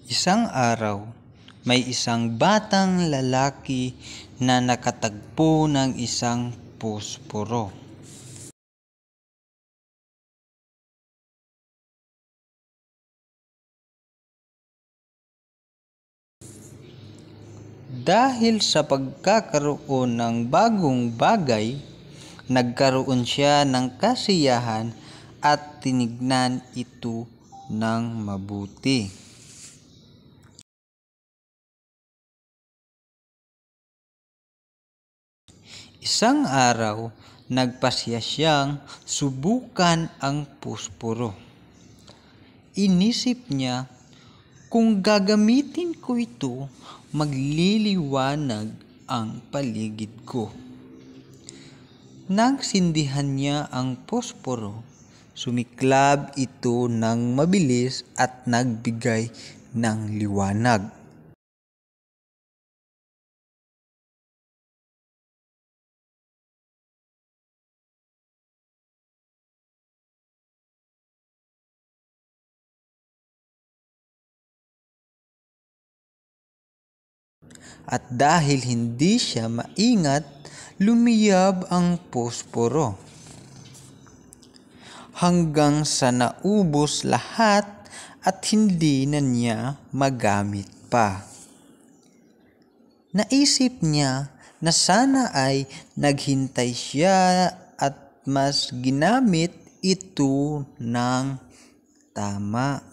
Isang araw, may isang batang lalaki na nakatagpo ng isang posporo. Dahil sa pagkakaroon ng bagong bagay, nagkaroon siya ng kasiyahan at tinignan ito ng mabuti. Isang araw, nagpasya siyang subukan ang posporo. Inisip niya, kung gagamitin ko ito, magliliwanag ang paligid ko. Nang sindihan niya ang posporo, sumiklab ito ng mabilis at nagbigay ng liwanag. At dahil hindi siya maingat, lumiyab ang posporo. Hanggang sa naubos lahat at hindi na niya magamit pa. Naisip niya na sana ay naghintay siya at mas ginamit ito ng tama.